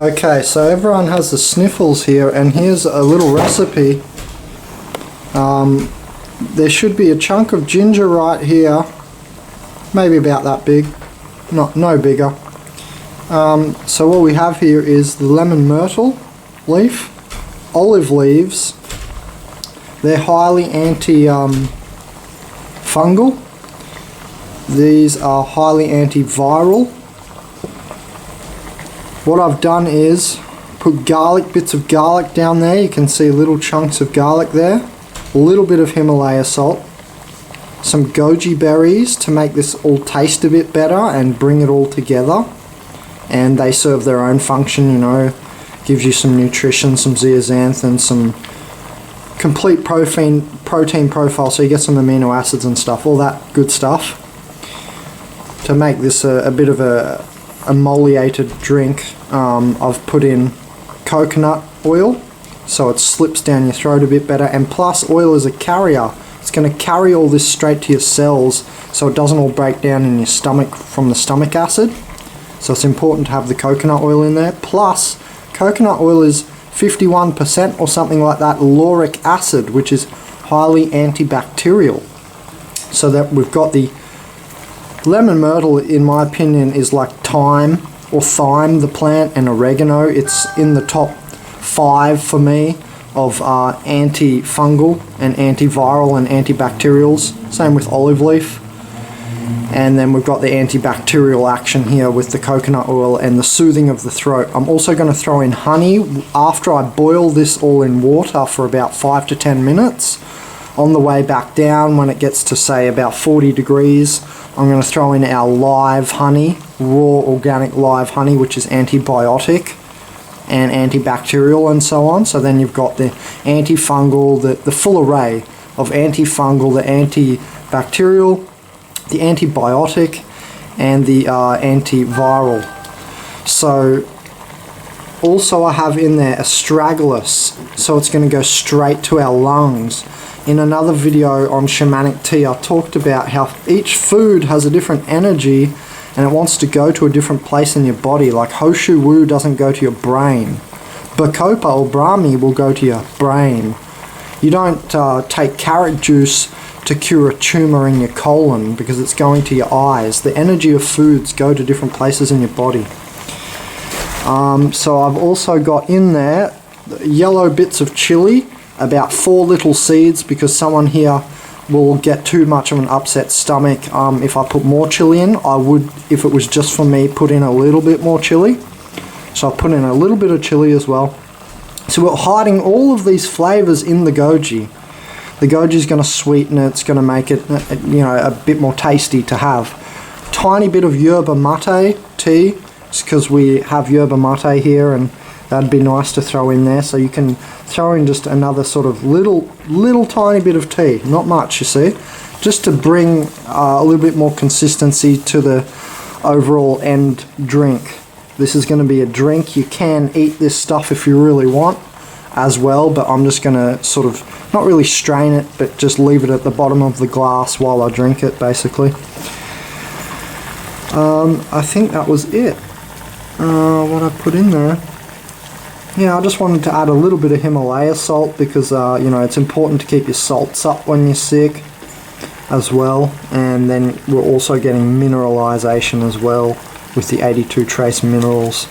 Okay, so everyone has the sniffles here, and here's a little recipe. There should be a chunk of ginger right here, maybe about that big, no bigger. So what we have here is the lemon myrtle leaf, olive leaves. They're highly anti-fungal. These are highly antiviral. What I've done is put bits of garlic down there. You can see little chunks of garlic there. A little bit of Himalaya salt. Some goji berries to make this all taste a bit better and bring it all together. And they serve their own function, you know. Gives you some nutrition, some zeaxanthin, some complete protein profile, so you get some amino acids and stuff, all that good stuff. To make this a bit of a emoliated drink, I've put in coconut oil so it slips down your throat a bit better, and plus oil is a carrier. It's going to carry all this straight to your cells so it doesn't all break down in your stomach from the stomach acid. So it's important to have the coconut oil in there. Plus coconut oil is 51% or something like that lauric acid, which is highly antibacterial. So that we've got the lemon myrtle, in my opinion, is like thyme, the plant, and oregano. It's in the top 5 for me of antifungal and antiviral and antibacterials. Same with olive leaf. And then we've got the antibacterial action here with the coconut oil and the soothing of the throat. I'm also going to throw in honey after I boil this all in water for about 5 to 10 minutes. On the way back down, when it gets to say about 40 degrees, I'm going to throw in our live honey, raw organic live honey, which is antibiotic and antibacterial and so on. So then you've got the antifungal, the full array of antifungal, the antibacterial, the antibiotic, and the antiviral. So also I have in there astragalus, so it's going to go straight to our lungs. In another video on shamanic tea, I talked about how each food has a different energy and it wants to go to a different place in your body. Like Hoshu Wu doesn't go to your brain. Bacopa or Brahmi will go to your brain. You don't take carrot juice to cure a tumor in your colon because it's going to your eyes. The energy of foods go to different places in your body. So I've also got in there yellow bits of chili, about 4 little seeds, because someone here will get too much of an upset stomach if I put more chili in. I would, if it was just for me, put in a little bit more chili. So I put in a little bit of chili as well. So we're hiding all of these flavors in the goji. The goji is going to sweeten it. It's going to make it, you know, a bit more tasty to have. Tiny bit of yerba mate tea, because we have yerba mate here, and that'd be nice to throw in there. So you can throw in just another sort of little tiny bit of tea, not much, you see, just to bring a little bit more consistency to the overall end drink. This is going to be a drink. You can eat this stuff if you really want as well, but I'm just going to sort of not really strain it, but just leave it at the bottom of the glass while I drink it, basically. I think that was it. What I put in there. Yeah, I just wanted to add a little bit of Himalaya salt because, you know, it's important to keep your salts up when you're sick as well. And then we're also getting mineralization as well with the 82 trace minerals.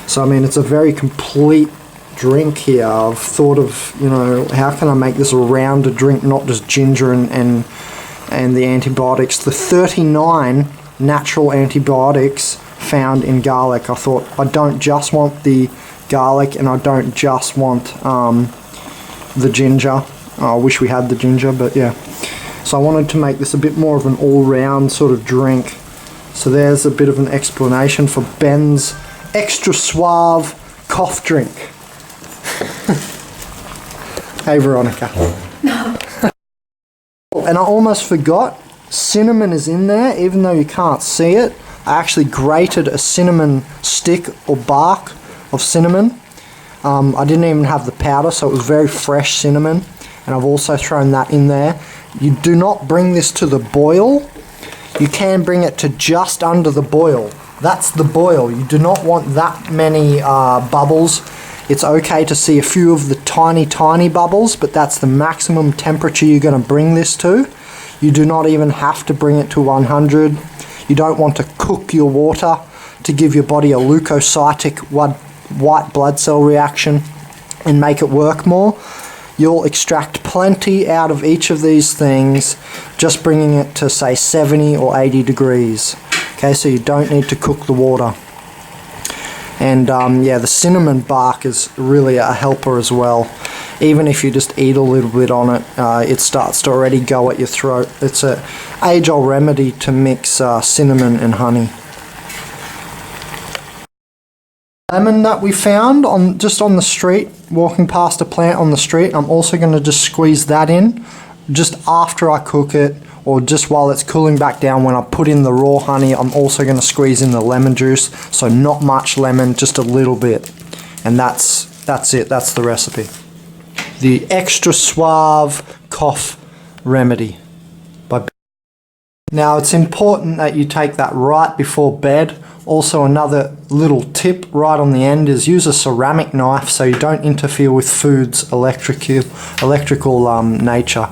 So, I mean, it's a very complete drink here. I've thought of, you know, how can I make this a rounder drink, not just ginger and the antibiotics. The 39 natural antibiotics found in garlic. I thought, I don't just want the garlic and I don't just want the ginger. I wish we had the ginger, but yeah. So I wanted to make this a bit more of an all-round sort of drink. So there's a bit of an explanation for Ben's extra suave cough drink. Hey Veronica. No. And I almost forgot, cinnamon is in there, even though you can't see it. I actually grated a cinnamon stick or bark of cinnamon. I didn't even have the powder, so it was very fresh cinnamon, and I've also thrown that in there. You do not bring this to the boil. You can bring it to just under the boil, That's the boil. You do not want that many bubbles. It's okay to see a few of the tiny bubbles, but that's the maximum temperature you're going to bring this to. You do not even have to bring it to 100. You don't want to cook your water to give your body a leukocytic white blood cell reaction and make it work more. You'll extract plenty out of each of these things just bringing it to say 70 or 80 degrees. Okay, so you don't need to cook the water. And yeah, the cinnamon bark is really a helper as well. Even if you just eat a little bit on it, it starts to already go at your throat. It's an age-old remedy to mix cinnamon and honey. Lemon that we found just on the street, walking past a plant on the street, I'm also going to just squeeze that in just after I cook it, or just while it's cooling back down. When I put in the raw honey, I'm also going to squeeze in the lemon juice. So not much lemon, just a little bit. And that's it, that's the recipe. The Extra Suave Cough Remedy. Now it's important that you take that right before bed. Also, another little tip right on the end is use a ceramic knife so you don't interfere with food's electrical nature.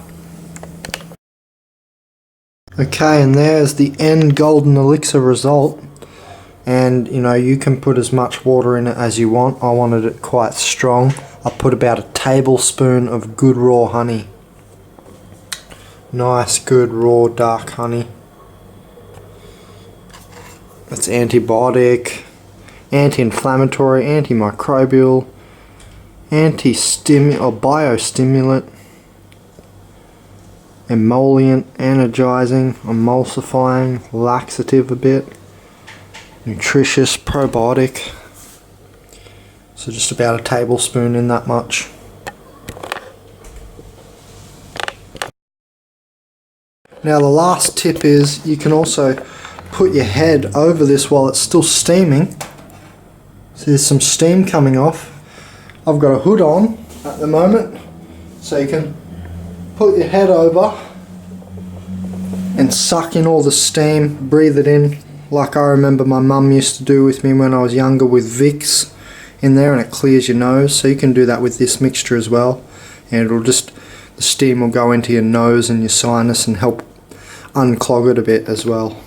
Okay, and there's the end golden elixir result. And you know, you can put as much water in it as you want. I wanted it quite strong. I put about a tablespoon of good raw honey. Nice, good raw dark honey. It's antibiotic, anti-inflammatory, antimicrobial, biostimulant, emollient, energizing, emulsifying, laxative a bit, nutritious, probiotic. So just about a tablespoon in that much. Now the last tip is you can also put your head over this while it's still steaming. So there's some steam coming off. I've got a hood on at the moment, so you can put your head over and suck in all the steam, breathe it in, like I remember my mum used to do with me when I was younger with Vicks in there, and it clears your nose. So you can do that with this mixture as well, and it'll just, the steam will go into your nose and your sinus and help unclog it a bit as well.